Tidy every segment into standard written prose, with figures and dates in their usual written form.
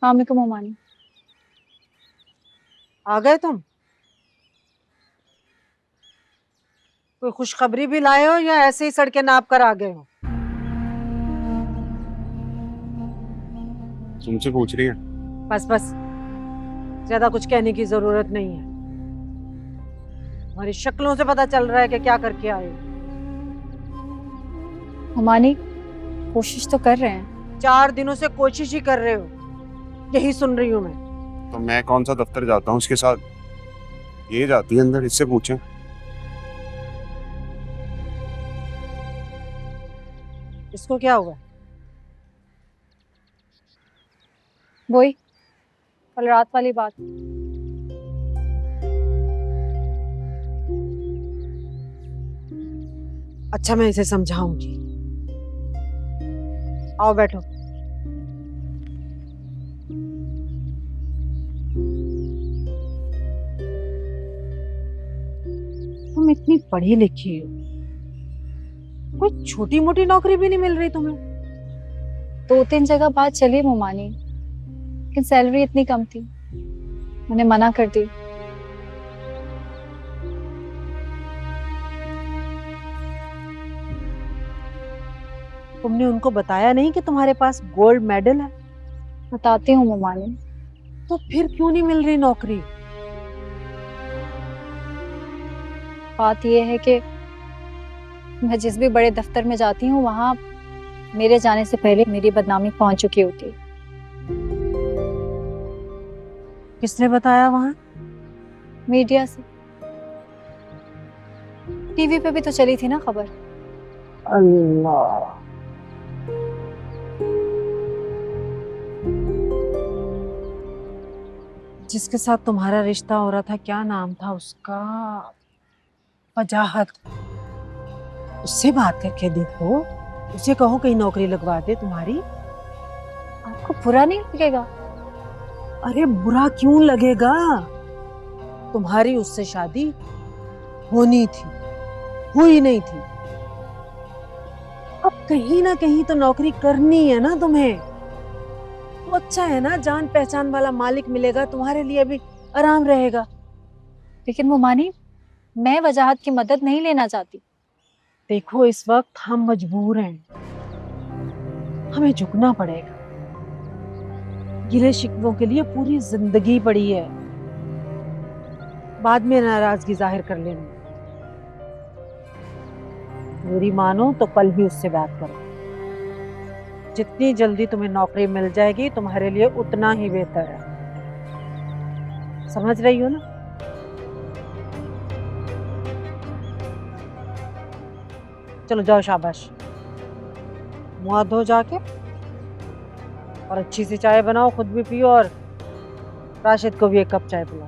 वालेकुम मोमानी। आ गए तुम? कोई खुशखबरी भी लाए हो या ऐसे ही सड़कें नाप कर आ गए हो? तुमसे पूछ रही है। बस बस, ज्यादा कुछ कहने की जरूरत नहीं है। हमारी शक्लों से पता चल रहा है कि क्या करके आए हो। मोमानी, कोशिश तो कर रहे हैं। 4 दिनों से कोशिश ही कर रहे हो, यही सुन रही हूं मैं। तो मैं कौन सा दफ्तर जाता हूँ उसके साथ? ये जाती है अंदर, इससे पूछें। इसको क्या हुआ? वही कल रात वाली बात। अच्छा, मैं इसे समझाऊंगी। आओ बैठो। तुम इतनी पढ़ी लिखी हो, कोई छोटी मोटी नौकरी भी नहीं मिल रही तुम्हें? 2-3 जगह बात चली मोमानी, लेकिन सैलरी इतनी कम थी, मैंने मना कर दी। तुमने उनको बताया नहीं कि तुम्हारे पास गोल्ड मेडल है? बताती हूँ मोमानी। तो फिर क्यों नहीं मिल रही नौकरी? बात यह है कि मैं जिस भी बड़े दफ्तर में जाती हूँ वहां मेरे जाने से पहले मेरी बदनामी पहुंच चुकी होती है। किसने बताया वहां? मीडिया से, टीवी पे भी तो चली थी ना खबर। अल्लाह। जिसके साथ तुम्हारा रिश्ता हो रहा था, क्या नाम था उसका? वजाहत। उससे बात करके देखो, उसे कहो कहीं नौकरी लगवा दे तुम्हारी। आपको बुरा नहीं लगेगा? अरे बुरा क्यों लगेगा? तुम्हारी उससे शादी होनी थी, हुई नहीं थी। अब कहीं ना कहीं तो नौकरी करनी है ना तुम्हें। तो अच्छा है ना, जान पहचान वाला मालिक मिलेगा, तुम्हारे लिए भी आराम रहेगा। लेकिन मोमानी, मैं वजाहत की मदद नहीं लेना चाहती। देखो, इस वक्त हम मजबूर हैं, हमें झुकना पड़ेगा। गिले शिकवों के लिए पूरी जिंदगी पड़ी है, बाद में नाराजगी जाहिर कर लेना। मेरी मानो तो कल ही उससे बात करो। जितनी जल्दी तुम्हें नौकरी मिल जाएगी तुम्हारे लिए उतना ही बेहतर है। समझ रही हो ना? चलो जाओ, शाबाश। मुंह हाथ धो जाके, और अच्छी सी चाय बनाओ, खुद भी पियो और राशिद को भी 1 कप चाय पिलाओ।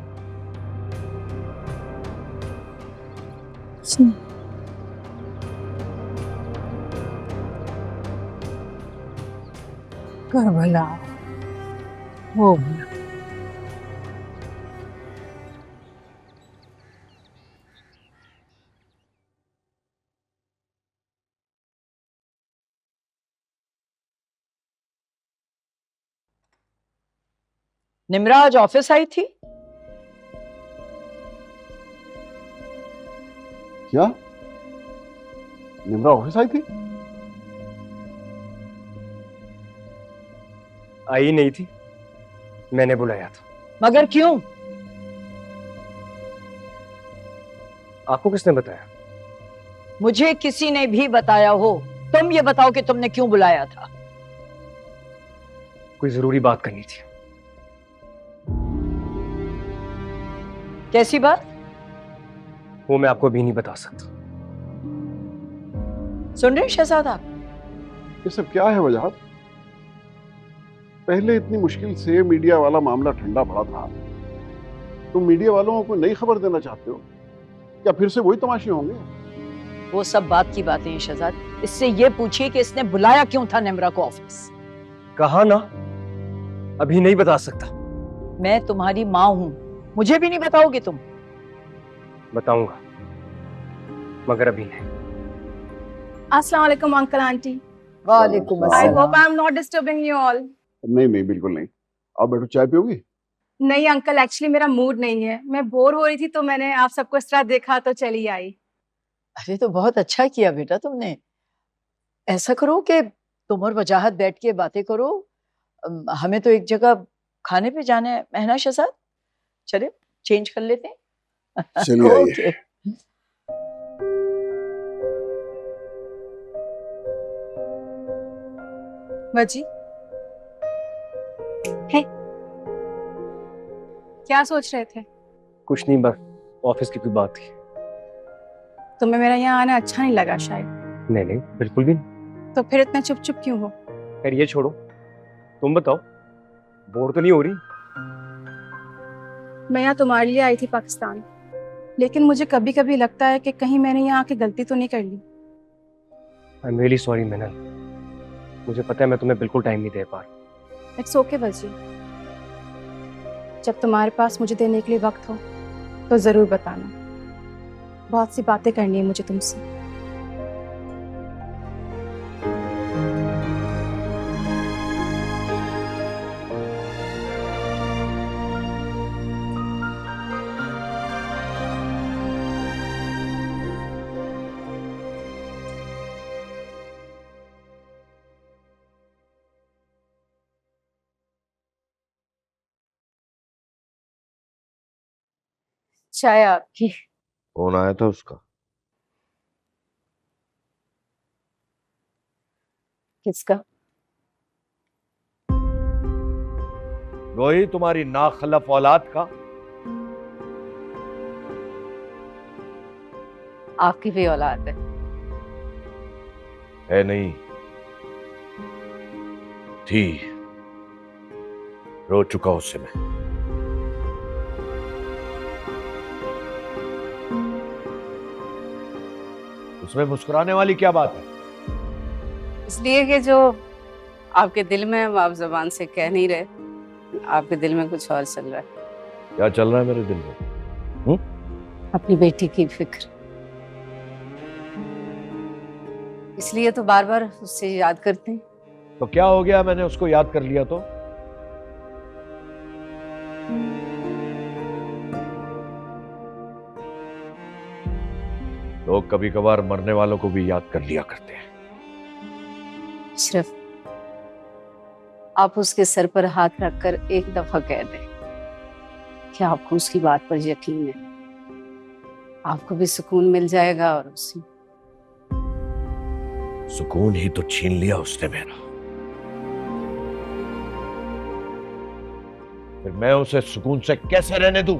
कर भला हो भला। निम्रा आज ऑफिस आई थी? क्या? निम्रा ऑफिस आई थी? आई नहीं थी, मैंने बुलाया था। मगर क्यों? आपको किसने बताया? मुझे किसी ने भी बताया हो। तुम ये बताओ कि तुमने क्यों बुलाया था? कोई जरूरी बात करनी थी। कैसी बात? वो मैं आपको अभी नहीं बता सकता। सुन रहे हैं शहजादा? ये सब क्या है वजाहत? पहले इतनी मुश्किल से मीडिया वाला मामला ठंडा पड़ा था, तुम मीडिया वालों को नई खबर देना चाहते हो या फिर से वही तमाशे होंगे? वो सब बात की बातें हैं शहजाद। इससे ये पूछिए कि इसने बुलाया क्यों था निम्रा को ऑफिस। कहा ना, अभी नहीं बता सकता। मैं तुम्हारी माँ हूं, मुझे भी नहीं बताओगे तुम? बताऊंगा, मगर अभी नहीं। Assalamu alaikum, uncle, auntie. वालेकुम I अस्सलाम। hope I'm not disturbing you all. नहीं नहीं, बिल्कुल नहीं। आओ बैठो, चाय पियोगी? नहीं अंकल, एक्चुअली मेरा मूड नहीं है। मैं बोर हो रही थी तो मैंने आप सबको इस तरह देखा तो चली आई। अरे तो बहुत अच्छा किया बेटा तुमने। ऐसा करो कि तुम और वजाहत बैठ के बातें करो। हमें तो एक जगह खाने पे जाना है ना शहजाद? चले चेंज कर लेते हैं। चलिए आइए। ओके। बाजी है, क्या सोच रहे थे? कुछ नहीं, बस ऑफिस की कोई बात थी। तुम्हें मेरा यहाँ आना अच्छा नहीं लगा शायद, नहीं नहीं, बिल्कुल भी नहीं। तो फिर इतना चुप चुप क्यों हो? खैर ये छोड़ो, तुम बताओ, बोर तो नहीं हो रही? मैं यहाँ तुम्हारे लिए आई थी पाकिस्तान, लेकिन मुझे कभी कभी लगता है कि कहीं मैंने यहाँ आके गलती तो नहीं कर ली। आई एम रियली सॉरी मैनल, मुझे पता है मैं तुम्हें बिल्कुल टाइम नहीं दे पा रहा। इट्स ओके बाजी, जब तुम्हारे पास मुझे देने के लिए वक्त हो तो जरूर बताना। बहुत सी बातें करनी है मुझे तुमसे। चाय आपकी। फोन आया था उसका? किसका? वही तुम्हारी नाखलफ औलाद का। आपकी भी औलाद है नहीं, थी, रो चुका उससे मैं। उसमें मुस्कुराने वाली क्या बात है? इसलिए कि जो आपके दिल में है वो आप जबान से कह नहीं रहे, आपके दिल में कुछ और चल रहा है। क्या चल रहा है मेरे दिल में? अपनी बेटी की फिक्र, इसलिए तो बार बार उससे याद करते हैं। तो क्या हो गया, मैंने उसको याद कर लिया तो? लोग कभी कभार मरने वालों को भी याद कर लिया करते हैं। सिर्फ आप उसके सर पर हाथ रखकर एक दफा कह दें कि आपको उसकी बात पर यकीन है, आपको भी सुकून मिल जाएगा। और उसी सुकून ही तो छीन लिया उसने मेरा। फिर मैं उसे सुकून से कैसे रहने दूं?